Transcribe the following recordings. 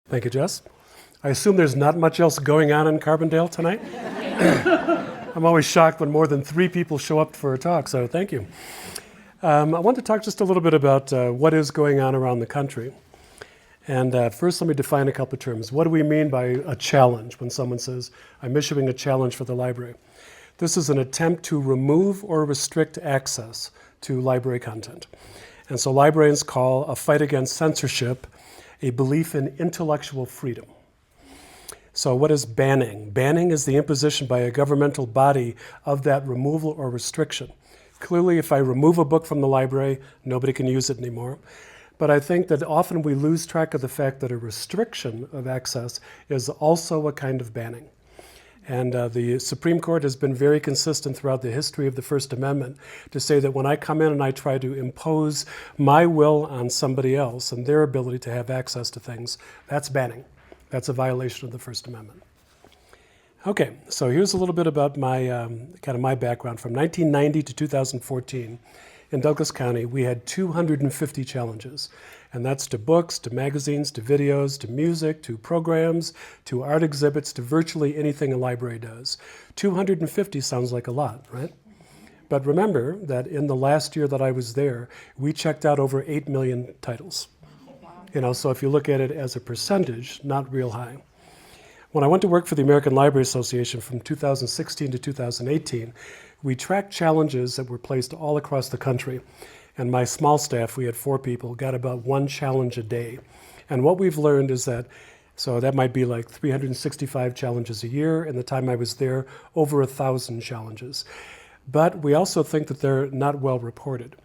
Thank you, Jess. I assume there's not much else going on in Carbondale tonight? I'm always shocked when more than 3 people show up for a talk, so thank you. I want to talk just a little bit about what is going on around the country. And first, let me define a couple of terms. What do we mean by a challenge when someone says, I'm issuing a challenge for the library? This is an attempt to remove or restrict access to library content. And so librarians call a fight against censorship a belief in intellectual freedom. So what is banning? Banning is the imposition by a governmental body of that removal or restriction. Clearly, if I remove a book from the library, nobody can use it anymore. But I think that often we lose track of the fact that a restriction of access is also a kind of banning. And the Supreme Court has been very consistent throughout the history of the First Amendment to say that when I come in and I try to impose my will on somebody else and their ability to have access to things, that's banning. That's a violation of the First Amendment. Okay, so here's a little bit about my kind of my background. From 1990 to 2014, in Douglas County, we had 250 challenges. And that's to books, to magazines, to videos, to music, to programs, to art exhibits, to virtually anything a library does. 250 sounds like a lot, right? But remember that in the last year that I was there, we checked out over 8 million titles. So if you look at it as a percentage, not real high. When I went to work for the American Library Association from 2016 to 2018, we tracked challenges that were placed all across the country. And my small staff, we had 4 people, got about 1 challenge a day. And what we've learned is that, so that might be like 365 challenges a year. In the time I was there, over 1,000 challenges. But we also think that they're not well reported.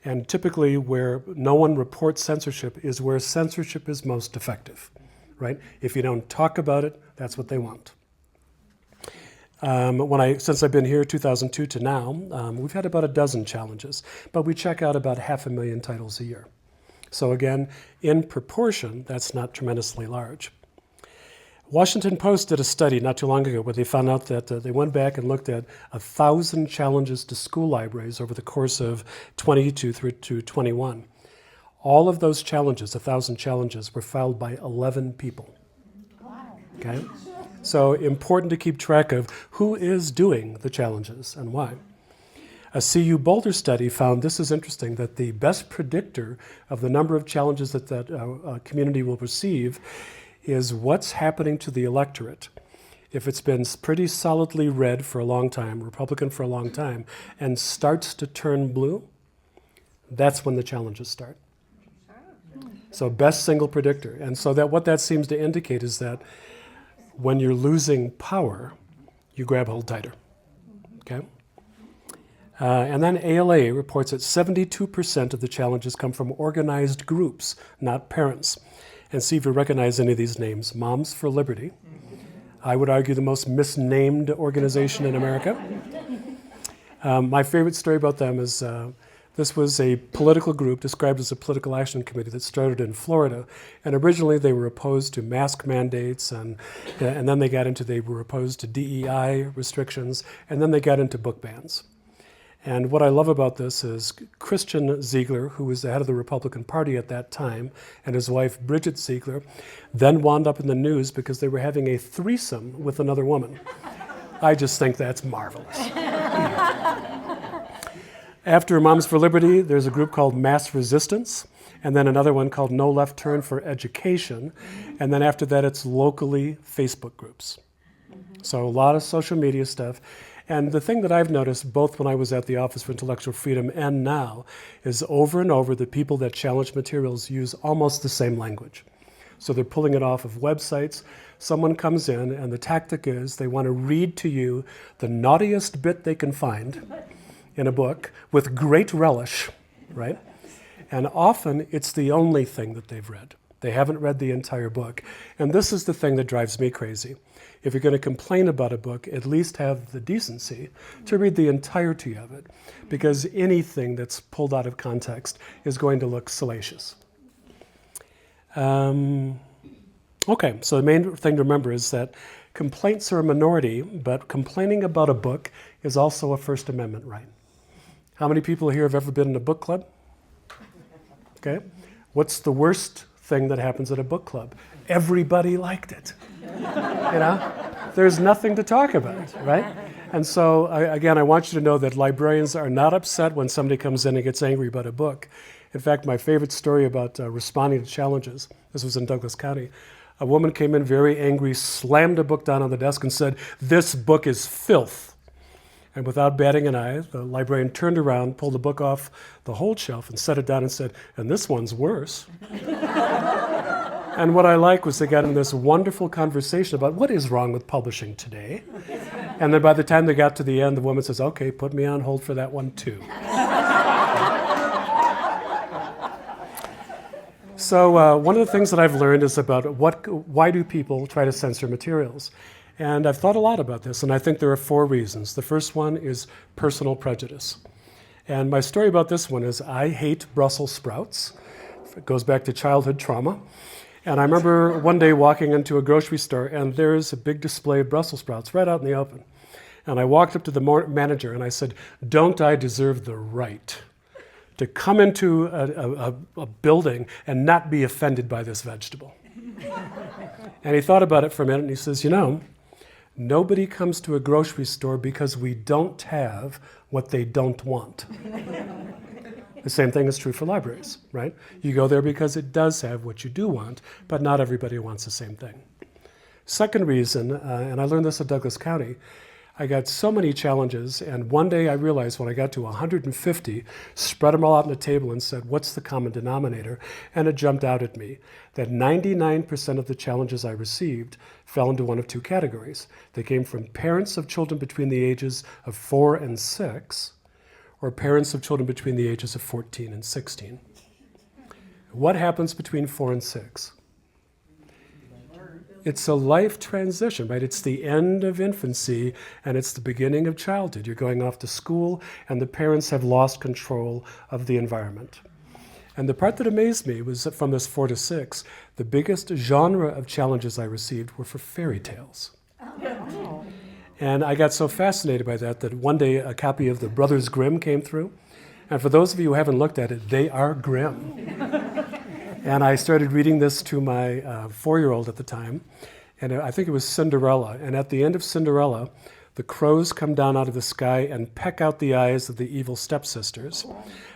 And typically where no one reports censorship is where censorship is most effective, right? If you don't talk about it, that's what they want. Since I've been here 2002 to now, we've had about a dozen challenges, but we check out about 500,000 titles a year. So again, in proportion, that's not tremendously large. Washington Post did a study not too long ago where they found out that they went back and looked at 1,000 challenges to school libraries over the course of 22 through to 21. All of those challenges, 1,000 challenges, were filed by 11 people. Okay? So important to keep track of who is doing the challenges and why. A CU Boulder study found, this is interesting, that the best predictor of the number of challenges that a community will receive is what's happening to the electorate. If it's been pretty solidly red for a long time, Republican for a long time, and starts to turn blue, that's when the challenges start. So best single predictor. And so that what that seems to indicate is that when you're losing power, you grab hold tighter, okay? And then ALA reports that 72% of the challenges come from organized groups, not parents. And see if you recognize any of these names. Moms for Liberty. I would argue the most misnamed organization in America. My favorite story about them is this was a political group described as a political action committee that started in Florida. And originally they were opposed to mask mandates, and then they were opposed to DEI restrictions, and then they got into book bans. And what I love about this is Christian Ziegler, who was the head of the Republican Party at that time, and his wife Bridget Ziegler, then wound up in the news because they were having a threesome with another woman. I just think that's marvelous. After Moms for Liberty, there's a group called Mass Resistance, and then another one called No Left Turn for Education, and then after that it's locally Facebook groups. So a lot of social media stuff. And the thing that I've noticed, both when I was at the Office for Intellectual Freedom and now, is over and over the people that challenge materials use almost the same language. So they're pulling it off of websites. Someone comes in and the tactic is they want to read to you the naughtiest bit they can find in a book with great relish, right? And often it's the only thing that they've read. They haven't read the entire book. And this is the thing that drives me crazy. If you're going to complain about a book, at least have the decency to read the entirety of it, because anything that's pulled out of context is going to look salacious. Okay, so the main thing to remember is that complaints are a minority, but complaining about a book is also a First Amendment right. How many people here have ever been in a book club? Okay. What's the worst thing that happens at a book club. Everybody liked it. You know? There's nothing to talk about, right? And so, again, I want you to know that librarians are not upset when somebody comes in and gets angry about a book. In fact, my favorite story about responding to challenges, this was in Douglas County, a woman came in very angry, slammed a book down on the desk and said, "This book is filth." And without batting an eye, the librarian turned around, pulled the book off the whole shelf and set it down and said, "And this one's worse." And what I like was they got in this wonderful conversation about what is wrong with publishing today. And then by the time they got to the end, the woman says, "Okay, put me on hold for that one too." So one of the things that I've learned is about why do people try to censor materials? And I've thought a lot about this, and I think there are 4 reasons. The first one is personal prejudice. And my story about this one is I hate Brussels sprouts. It goes back to childhood trauma. And I remember one day walking into a grocery store, and there's a big display of Brussels sprouts right out in the open. And I walked up to the manager, and I said, "Don't I deserve the right to come into a building and not be offended by this vegetable?" And he thought about it for a minute, and he says, "You know, nobody comes to a grocery store because we don't have what they don't want." The same thing is true for libraries, right? You go there because it does have what you do want, but not everybody wants the same thing. Second reason, and I learned this at Douglas County, I got so many challenges, and one day I realized when I got to 150, spread them all out on the table and said, "What's the common denominator?" And it jumped out at me that 99% of the challenges I received fell into one of 2 categories. They came from parents of children between the ages of 4 and 6, or parents of children between the ages of 14 and 16. What happens between 4 and 6? It's a life transition, right? It's the end of infancy, and it's the beginning of childhood. You're going off to school, and the parents have lost control of the environment. And the part that amazed me was that from this 4 to 6, the biggest genre of challenges I received were for fairy tales. And I got so fascinated by that one day a copy of the Brothers Grimm came through. And for those of you who haven't looked at it, they are grim. And I started reading this to my 4-year-old at the time. And I think it was Cinderella. And at the end of Cinderella, the crows come down out of the sky and peck out the eyes of the evil stepsisters.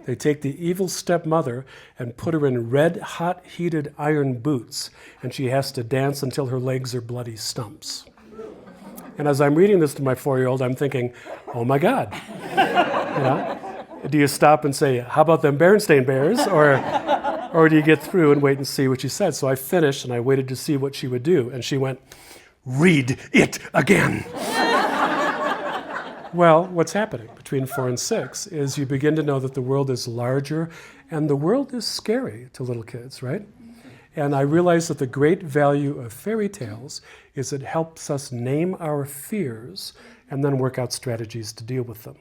They take the evil stepmother and put her in red, hot, heated iron boots. And she has to dance until her legs are bloody stumps. And as I'm reading this to my 4-year-old, I'm thinking, oh my God. You know? Do you stop and say, "How about them Berenstain Bears?" Or do you get through and wait and see what she said? So I finished and I waited to see what she would do. And she went, "Read it again." Well, what's happening between 4 and 6 is you begin to know that the world is larger and the world is scary to little kids, right? And I realized that the great value of fairy tales is it helps us name our fears and then work out strategies to deal with them.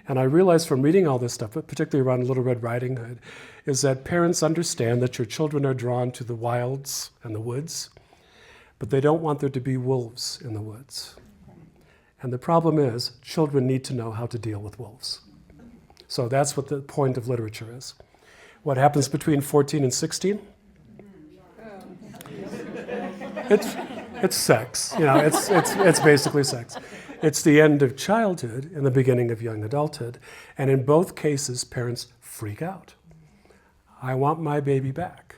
And I realized from reading all this stuff, but particularly around Little Red Riding Hood, is that parents understand that your children are drawn to the wilds and the woods, but they don't want there to be wolves in the woods. And the problem is, children need to know how to deal with wolves. So that's what the point of literature is. What happens between 14 and 16? It's sex, you know, it's basically sex. It's the end of childhood and the beginning of young adulthood. And in both cases, parents freak out. I want my baby back.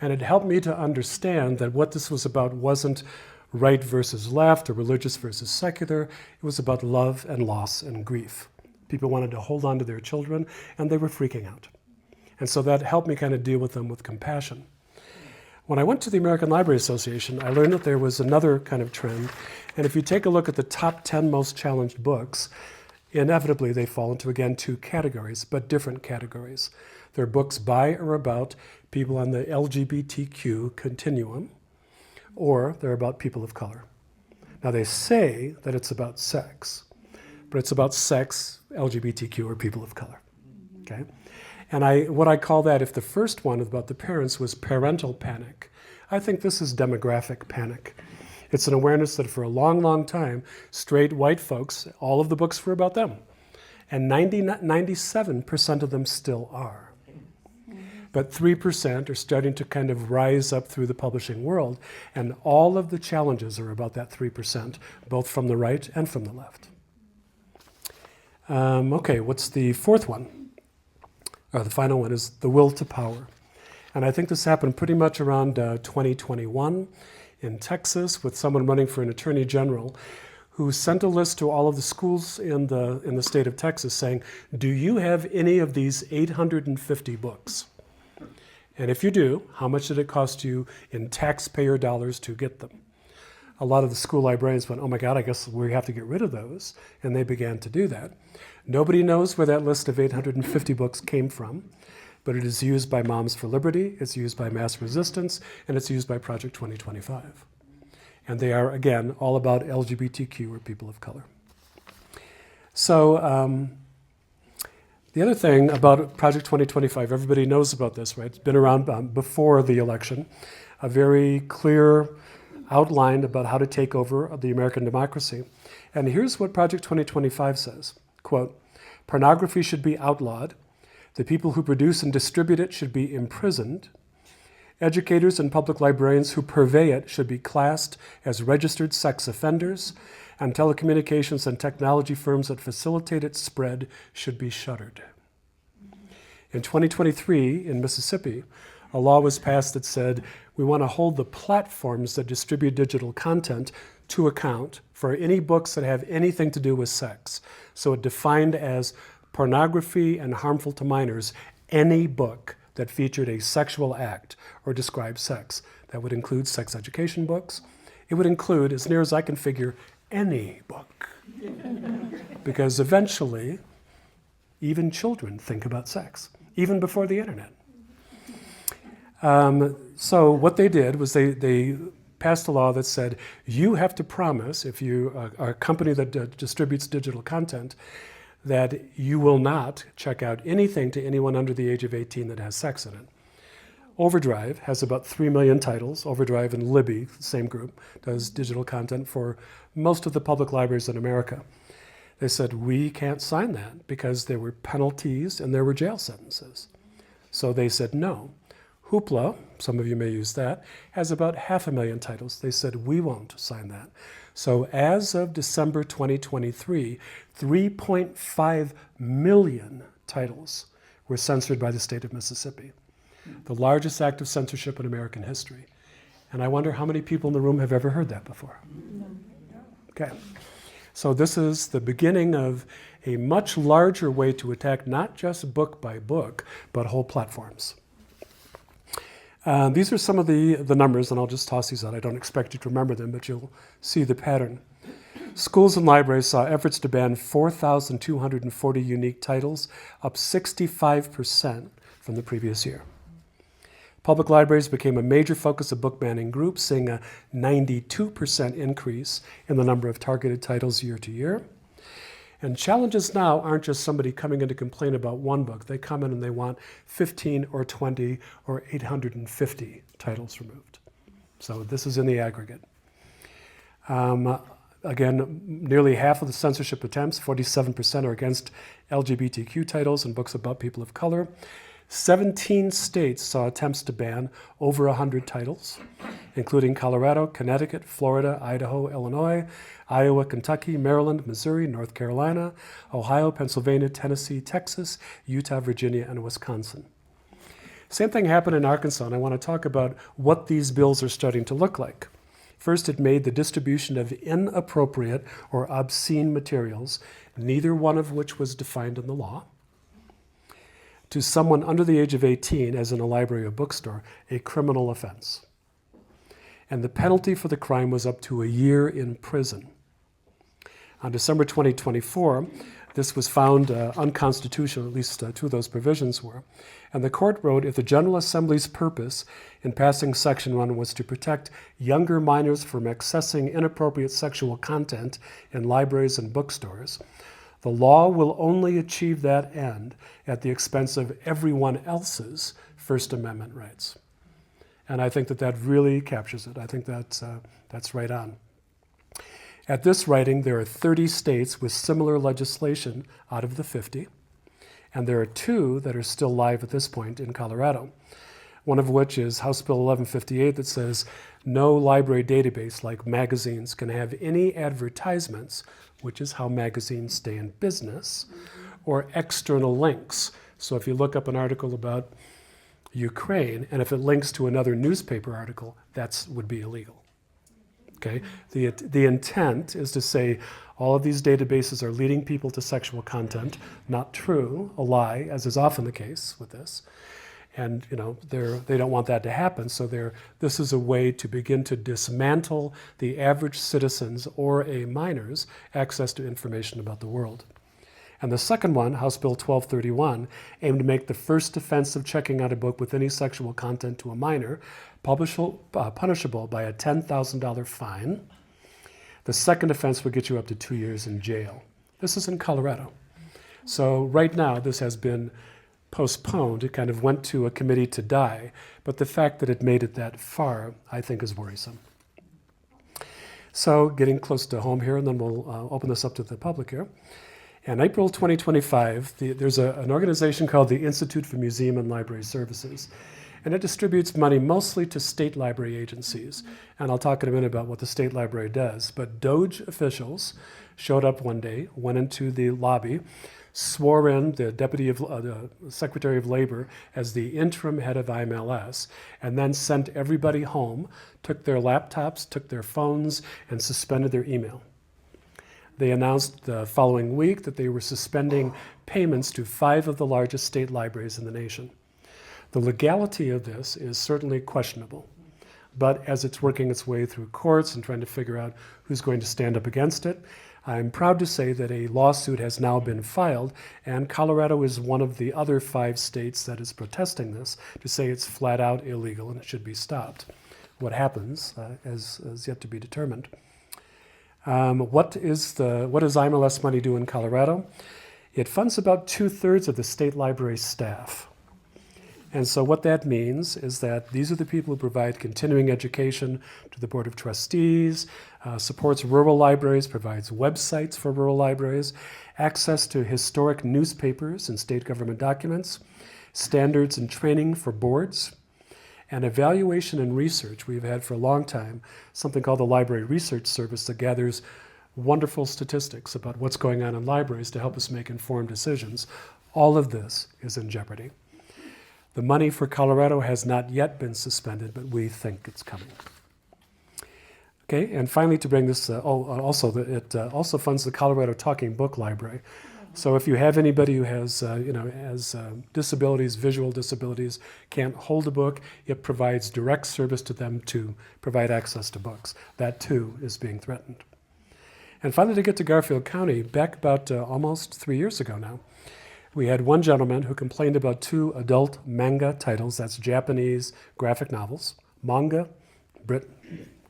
And it helped me to understand that what this was about wasn't right versus left or religious versus secular. It was about love and loss and grief. People wanted to hold on to their children, and they were freaking out. And so that helped me kind of deal with them with compassion. When I went to the American Library Association, I learned that there was another kind of trend. And if you take a look at the top 10 most challenged books, inevitably they fall into, again, 2 categories, but different categories. They're books by or about people on the LGBTQ continuum, or they're about people of color. Now they say that it's about sex, but it's about sex, LGBTQ, or people of color, okay? And what I call that, if the first one about the parents was parental panic, I think this is demographic panic. It's an awareness that for a long, long time, straight white folks, all of the books were about them. And 97% of them still are. but 3% are starting to kind of rise up through the publishing world, and all of the challenges are about that 3%, both from the right and from the left. Okay, what's the fourth one? Or the final one is the will to power. And I think this happened pretty much around 2021 in Texas with someone running for an attorney general who sent a list to all of the schools in the state of Texas saying, do you have any of these 850 books? And if you do, how much did it cost you in taxpayer dollars to get them? A lot of the school librarians went, oh my God, I guess we have to get rid of those. And they began to do that. Nobody knows where that list of 850 books came from, but it is used by Moms for Liberty, it's used by Mass Resistance, and it's used by Project 2025. And they are, again, all about LGBTQ or people of color. So the other thing about Project 2025, everybody knows about this, right? It's been around before the election, a very clear outline about how to take over the American democracy. And here's what Project 2025 says, quote, pornography should be outlawed, the people who produce and distribute it should be imprisoned, educators and public librarians who purvey it should be classed as registered sex offenders, and telecommunications and technology firms that facilitate its spread should be shuttered. In 2023, in Mississippi, a law was passed that said we want to hold the platforms that distribute digital content to account for any books that have anything to do with sex. So it defined as pornography and harmful to minors, any book that featured a sexual act or described sex. That would include sex education books. It would include, as near as I can figure, any book. Because eventually, even children think about sex, even before the internet. So what they did was they passed a law that said, you have to promise, if you are a company that distributes digital content, that you will not check out anything to anyone under the age of 18 that has sex in it. Overdrive has about 3 million titles. Overdrive and Libby, the same group, does digital content for most of the public libraries in America. They said, we can't sign that because there were penalties and there were jail sentences. So they said no. Hoopla, some of you may use that, has about 500,000 titles. They said, we won't sign that. So as of December 2023, 3.5 million titles were censored by the state of Mississippi, the largest act of censorship in American history. And I wonder how many people in the room have ever heard that before? Okay. So this is the beginning of a much larger way to attack not just book by book, but whole platforms. These are some of the numbers, and I'll just toss these out. I don't expect you to remember them, but you'll see the pattern. Schools and libraries saw efforts to ban 4,240 unique titles, up 65% from the previous year. Public libraries became a major focus of book banning groups, seeing a 92% increase in the number of targeted titles year to year. And challenges now aren't just somebody coming in to complain about one book. They come in and they want 15 or 20 or 850 titles removed. So this is in the aggregate. Again, nearly half of the censorship attempts, 47%, are against LGBTQ titles and books about people of color. 17 states saw attempts to ban over 100 titles, including Colorado, Connecticut, Florida, Idaho, Illinois, Iowa, Kentucky, Maryland, Missouri, North Carolina, Ohio, Pennsylvania, Tennessee, Texas, Utah, Virginia, and Wisconsin. Same thing happened in Arkansas, and I want to talk about what these bills are starting to look like. First, it made the distribution of inappropriate or obscene materials, neither one of which was defined in the law, to someone under the age of 18, as in a library or bookstore, a criminal offense. And the penalty for the crime was up to a year in prison. On December 2024, this was found unconstitutional, at least two of those provisions were. And the court wrote, if the General Assembly's purpose in passing Section 1 was to protect younger minors from accessing inappropriate sexual content in libraries and bookstores, the law will only achieve that end at the expense of everyone else's First Amendment rights. And I think that really captures it. I think that's right on. At this writing, there are 30 states with similar legislation out of the 50, And there are two that are still live at this point in Colorado. One of which is House Bill 1158 that says no library database like magazines can have any advertisements, which is how magazines stay in business, or external links. So if you look up an article about Ukraine, and if it links to another newspaper article, that would be illegal. Okay? The intent is to say all of these databases are leading people to sexual content. Not true, a lie, as is often the case with this. And they don't want that to happen, so this is a way to begin to dismantle the average citizen's or a minor's access to information about the world. And the second one, House Bill 1231, aimed to make the first offense of checking out a book with any sexual content to a minor punishable by a $10,000 fine. The second offense would get you up to 2 years in jail. This is in Colorado. So right now, this has been postponed. It kind of went to a committee to die, but the fact that it made it that far, I think, is worrisome. So getting close to home here, and then we'll open this up to the public here. In April 2025, there's an organization called the Institute for Museum and Library Services, and it distributes money mostly to state library agencies. And I'll talk in a minute about what the state library does. But DOJ officials showed up one day, went into the lobby, swore in the Secretary of Labor as the interim head of IMLS, and then sent everybody home, took their laptops, took their phones, and suspended their email. They announced the following week that they were suspending payments to 5 of the largest state libraries in the nation. The legality of this is certainly questionable, but as it's working its way through courts and trying to figure out who's going to stand up against it, I'm proud to say that a lawsuit has now been filed, and Colorado is one of the other 5 states that is protesting this to say it's flat out illegal and it should be stopped. What happens is yet to be determined. What does IMLS money do in Colorado? It funds about 2/3 of the state library staff. And so what that means is that these are the people who provide continuing education to the Board of Trustees, supports rural libraries, provides websites for rural libraries, access to historic newspapers and state government documents, standards and training for boards, and evaluation and research. We've had for a long time something called the Library Research Service that gathers wonderful statistics about what's going on in libraries to help us make informed decisions. All of this is in jeopardy. The money for Colorado has not yet been suspended, but we think it's coming. Okay, and finally, to bring this, it also funds the Colorado Talking Book Library. So if you have anybody who has, disabilities, visual disabilities, can't hold a book, it provides direct service to them to provide access to books. That too is being threatened. And finally, to get to Garfield County, back about almost 3 years ago now, we had one gentleman who complained about 2 adult manga titles, that's Japanese graphic novels, manga, Brit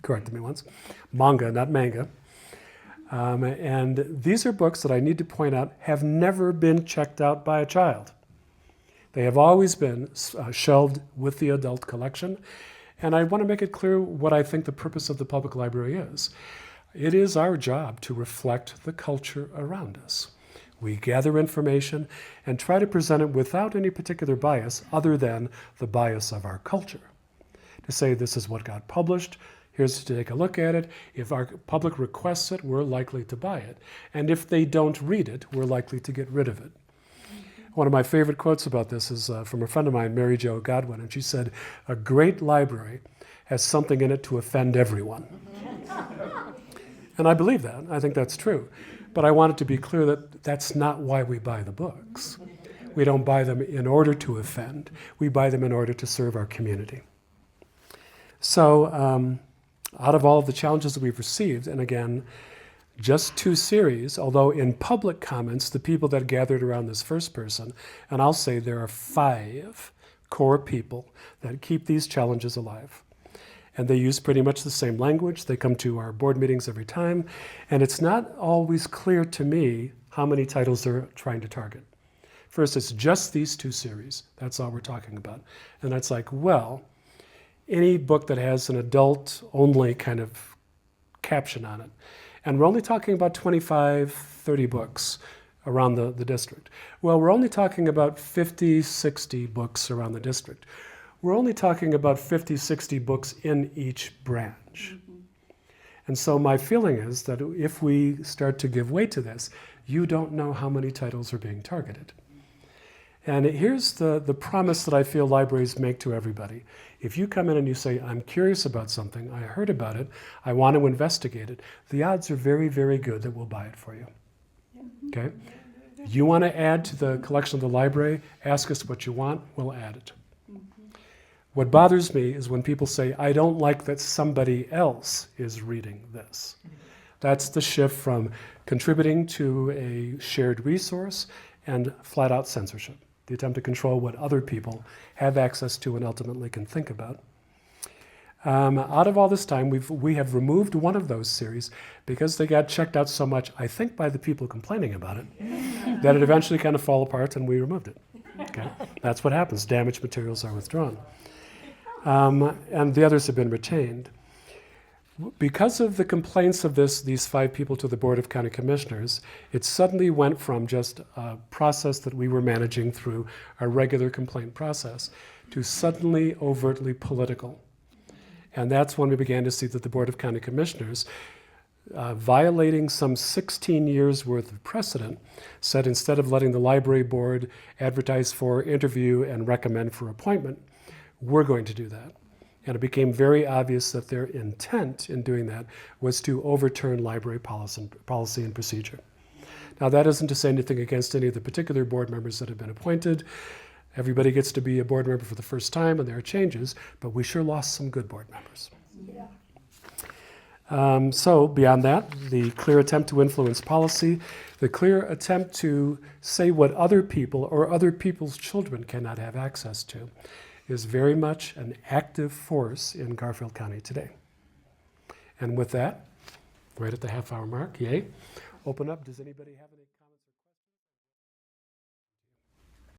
corrected me once, manga, not manga. And these are books that I need to point out have never been checked out by a child. They have always been shelved with the adult collection. And I want to make it clear what I think the purpose of the public library is. It is our job to reflect the culture around us. We gather information and try to present it without any particular bias other than the bias of our culture. To say this is what got published, here's to take a look at it. If our public requests it, we're likely to buy it. And if they don't read it, we're likely to get rid of it. One of my favorite quotes about this is from a friend of mine, Mary Jo Godwin, and she said, "A great library has something in it to offend everyone." And I believe that. I think that's true. But I want it to be clear that that's not why we buy the books. We don't buy them in order to offend. We buy them in order to serve our community. So out of all of the challenges that we've received, and again, just 2 series, although in public comments, the people that gathered around this first person, and I'll say there are 5 core people that keep these challenges alive. And they use pretty much the same language. They come to our board meetings every time. And it's not always clear to me how many titles they're trying to target. First, it's just these 2 series. That's all we're talking about. And that's like, well, any book that has an adult-only kind of caption on it. And we're only talking about 25, 30 books around the district. Well, we're only talking about 50, 60 books around the district. We're only talking about 50, 60 books in each branch. And so my feeling is that if we start to give weight to this, you don't know how many titles are being targeted. And here's the promise that I feel libraries make to everybody. If you come in and you say, I'm curious about something, I heard about it, I want to investigate it, the odds are very, very good that we'll buy it for you. Okay? You want to add to the collection of the library, ask us what you want, we'll add it. What bothers me is when people say, I don't like that somebody else is reading this. That's the shift from contributing to a shared resource and flat out censorship, the attempt to control what other people have access to and ultimately can think about. Out of all this time, we have removed one of those series because they got checked out so much, I think by the people complaining about it, that it eventually kind of fell apart and we removed it. Okay? That's what happens. Damaged materials are withdrawn. And the others have been retained. Because of the complaints of these 5 people to the Board of County Commissioners, it suddenly went from just a process that we were managing through our regular complaint process to suddenly overtly political. And that's when we began to see that the Board of County Commissioners, violating some 16 years worth of precedent, said instead of letting the library board advertise for, interview, and recommend for appointment, we're going to do that. And it became very obvious that their intent in doing that was to overturn library policy and procedure. Now, that isn't to say anything against any of the particular board members that have been appointed. Everybody gets to be a board member for the first time, and there are changes, but we sure lost some good board members. Yeah. So beyond that, the clear attempt to influence policy, the clear attempt to say what other people or other people's children cannot have access to, is very much an active force in Garfield County today. And with that, right at the half-hour mark, yay, open up. Does anybody have any comments?